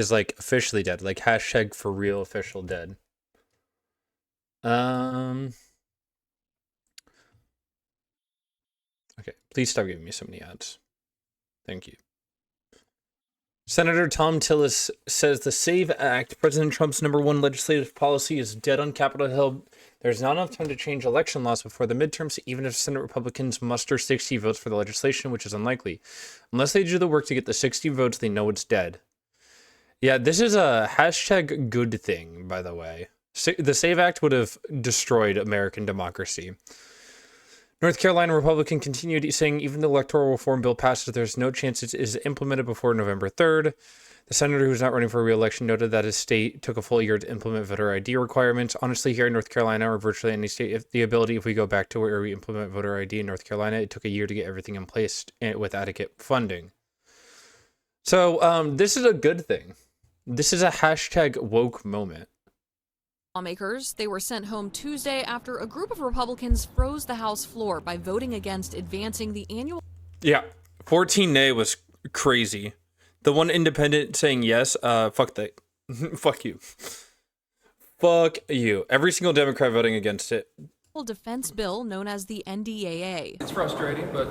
is like officially dead, like hashtag for real official dead. Okay, please stop giving me so many ads. Thank you. Senator Tom Tillis says the SAVE Act, President Trump's #1 legislative policy, is dead on Capitol Hill. There's not enough time to change election laws before the midterms, even if Senate Republicans muster 60 votes for the legislation, which is unlikely. Unless they do the work to get the 60 votes, they know it's dead. Yeah, this is a hashtag good thing, by the way. The SAVE Act would have destroyed American democracy. North Carolina Republican continued saying even the electoral reform bill passes, there's no chance it is implemented before November 3rd. The senator who's not running for re-election noted that his state took a full year to implement voter ID requirements. Honestly, here in North Carolina or virtually any state, if we go back to where we implement voter ID in North Carolina, it took a year to get everything in place with adequate funding. So this is a good thing. This is a hashtag woke moment. Lawmakers, they were sent home Tuesday after a group of Republicans froze the House floor by voting against advancing the annual... Yeah, 14 nay was crazy. The one independent saying yes, fuck that. Fuck you. Fuck you. Every single Democrat voting against it. Defense bill known as the NDAA. It's frustrating, but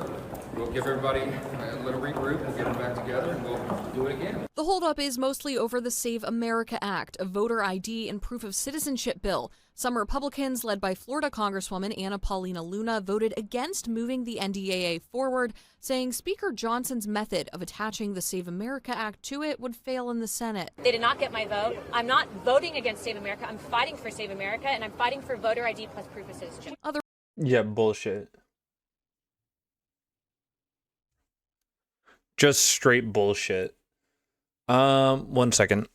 we'll give everybody a little regroup, we'll get them back together, and we'll do it again. The holdup is mostly over the Save America Act, a voter ID and proof of citizenship bill. Some Republicans, led by Florida Congresswoman Anna Paulina Luna, voted against moving the NDAA forward, saying Speaker Johnson's method of attaching the Save America Act to it would fail in the Senate. They did not get my vote. I'm not voting against Save America. I'm fighting for Save America, and I'm fighting for voter ID plus proof of citizenship. Yeah, bullshit. Just straight bullshit. 1 second.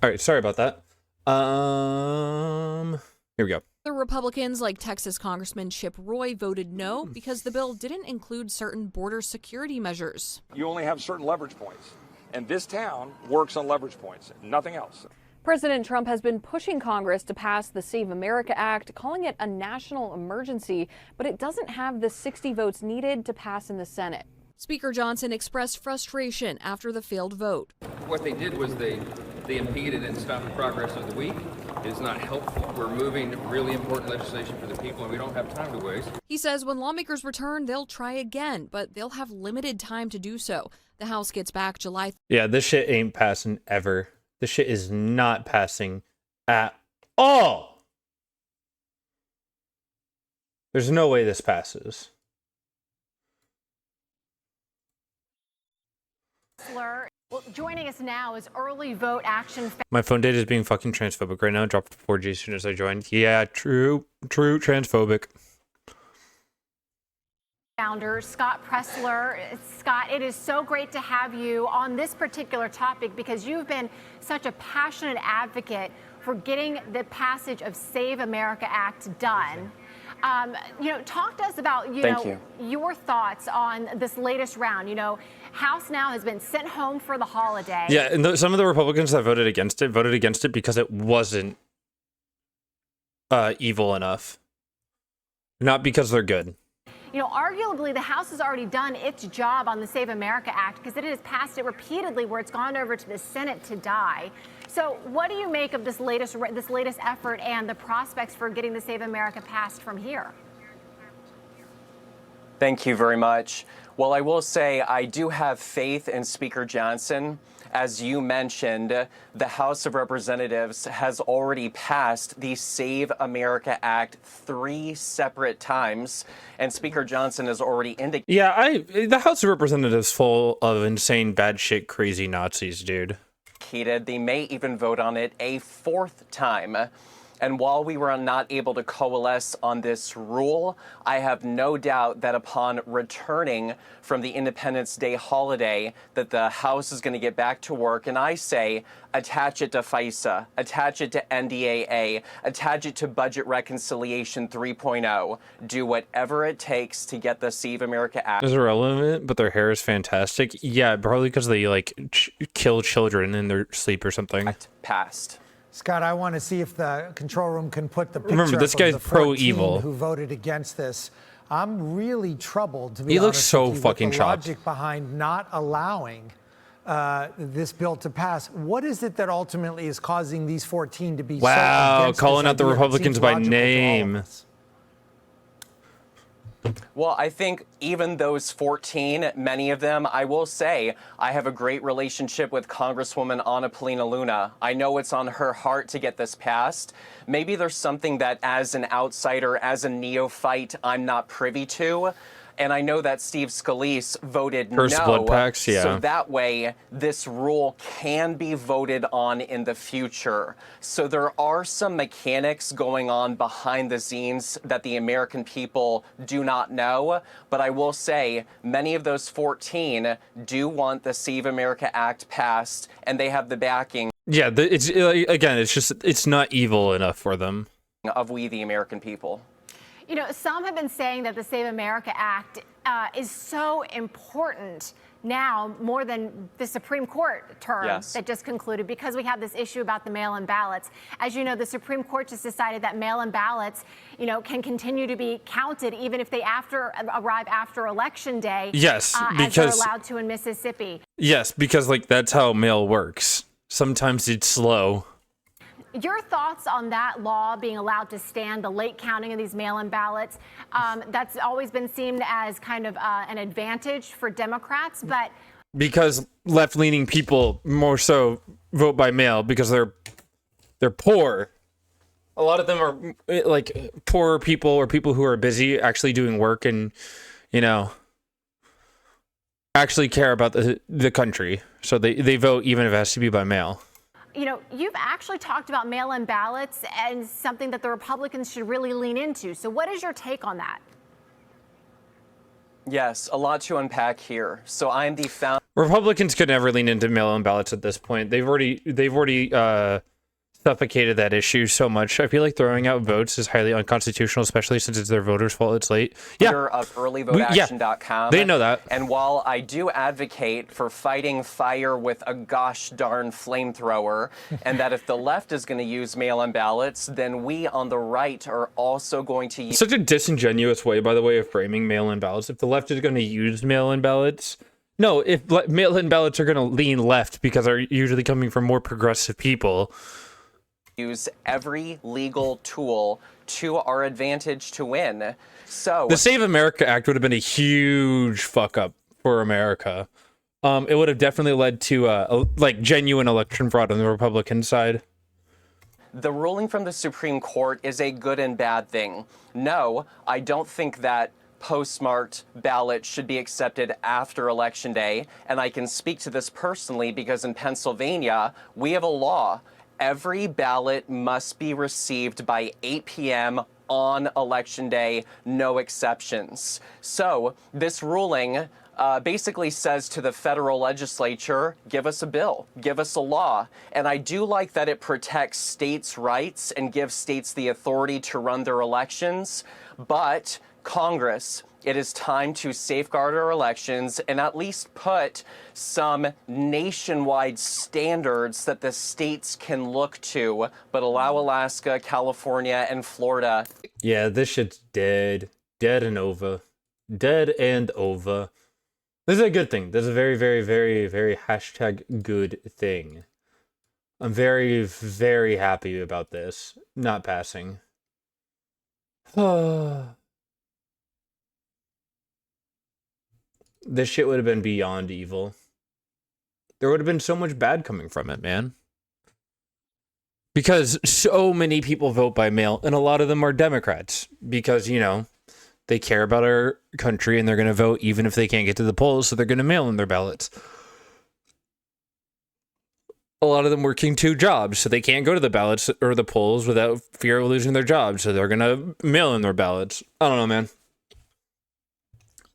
All right, sorry about that. Here we go. The Republicans, like Texas Congressman Chip Roy, voted no because the bill didn't include certain border security measures. You only have certain leverage points, and this town works on leverage points, nothing else. President Trump has been pushing Congress to pass the Save America Act, calling it a national emergency, but it doesn't have the 60 votes needed to pass in the Senate. Speaker Johnson expressed frustration after the failed vote. What they did was they impeded and stopped the progress of the week. It is not helpful. We're moving really important legislation for the people, and we don't have time to waste. He says when lawmakers return, they'll try again, but they'll have limited time to do so. The House gets back July. Yeah, this shit ain't passing ever. This shit is not passing at all. There's no way this passes. Well, joining us now is Early Vote Action. My phone data is being fucking transphobic right now. Dropped 4G as soon as I joined. Yeah, true, transphobic. Founder Scott Presler. Scott, it is so great to have you on this particular topic because you've been such a passionate advocate for getting the passage of Save America Act done. Talk to us about, your thoughts on this latest round. House now has been sent home for the holiday. Yeah, and some of the Republicans that voted against it because it wasn't evil enough. Not because they're good. Arguably, the House has already done its job on the Save America Act because it has passed it repeatedly where it's gone over to the Senate to die. So what do you make of this latest effort and the prospects for getting the Save America passed from here? Thank you very much. Well, I will say I do have faith in Speaker Johnson. As you mentioned, the House of Representatives has already passed the Save America Act 3 separate times, and Speaker Johnson has already indicated Yeah, the House of Representatives full of insane, bad shit, crazy Nazis, dude. they may even vote on it a 4th time. And while we were not able to coalesce on this rule, I have no doubt that upon returning from the Independence Day holiday, that the House is going to get back to work. And I say, attach it to FISA, attach it to NDAA, attach it to Budget Reconciliation 3.0. Do whatever it takes to get the Save America Act. Is irrelevant, but their hair is fantastic. Yeah, probably because they like kill children in their sleep or something. Passed. Scott, I want to see if the control room can put the picture Remember, this up guy's of the 14 pro-evil. who voted against this. I'm really troubled, to be He honest looks so with you, fucking with the chopped. logic behind not allowing this bill to pass. What is it that ultimately is causing these 14 to be so Wow, against calling this out the idea? It Republicans seems by logical to all of name. us. Well, I think even those 14, many of them, I will say, I have a great relationship with Congresswoman Ana Paulina Luna. I know it's on her heart to get this passed. Maybe there's something that as an outsider, as a neophyte, I'm not privy to. And I know that Steve Scalise voted First no. blood packs, yeah. So that way, this rule can be voted on in the future. So there are some mechanics going on behind the scenes that the American people do not know. But I will say, many of those 14 do want the Save America Act passed, and they have the backing Yeah, again, it's not evil enough for them. of we, the American people. You know, some have been saying that the Save America Act is so important now more than the Supreme Court term that just concluded, because we have this issue about the mail-in ballots. As you know, the Supreme Court just decided that mail-in ballots, you know, can continue to be counted even if they arrive after Election Day. Yes, as they're allowed to in Mississippi. Yes, because like that's how mail works. Sometimes it's slow. Your thoughts on that law being allowed to stand, the late counting of these mail-in ballots? That's always been seen as kind of an advantage for Democrats, but Because left-leaning people more so vote by mail because they're poor. A lot of them are like poorer people or people who are busy actually doing work and, you know, actually care about the country. So they vote even if it has to be by mail. you know, you've actually talked about mail-in ballots and something that the Republicans should really lean into. So what is your take on that? Yes, a lot to unpack here. So I'm the founder. Republicans could never lean into mail-in ballots at this point. They've already suffocated that issue so much. I feel like throwing out votes is highly unconstitutional, especially since it's their voters' fault it's late. Yeah, of earlyvoteaction.com. they know that. And while I do advocate for fighting fire with a gosh darn flamethrower, and that if the left is going to use mail-in ballots, then we on the right are also going to use. Such a disingenuous way, by the way, of framing mail-in ballots. If the left is going to use mail-in ballots, no, if mail-in ballots are going to lean left because they're usually coming from more progressive people. Use every legal tool to our advantage to win. So the Save America Act would have been a huge fuck up for America. It would have definitely led to like genuine election fraud on the Republican side. The ruling from the Supreme Court is a good and bad thing. No, I don't think that postmarked ballots should be accepted after Election Day. And I can speak to this personally because in Pennsylvania, we have a law. Every ballot must be received by 8 p.m. on Election Day, no exceptions. So this ruling basically says to the federal legislature, give us a bill, give us a law. And I do like that it protects states' rights and gives states the authority to run their elections. But Congress, it is time to safeguard our elections and at least put some nationwide standards that the states can look to, but allow Alaska, California, and Florida. Yeah, this shit's dead. Dead and over. Dead and over. This is a good thing. This is a very, very, very, very hashtag good thing. I'm very, very happy about this not passing. this shit would have been beyond evil. There would have been so much bad coming from it, man. Because so many people vote by mail, and a lot of them are Democrats. Because, you know, they care about our country, and they're going to vote even if they can't get to the polls, so they're going to mail in their ballots. A lot of them working 2 jobs, so they can't go to the ballots or the polls without fear of losing their jobs, so they're going to mail in their ballots. I don't know, man.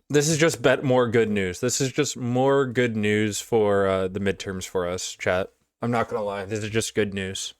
This is just more good news. This is just more good news for the midterms for us, chat. I'm not going to lie. This is just good news.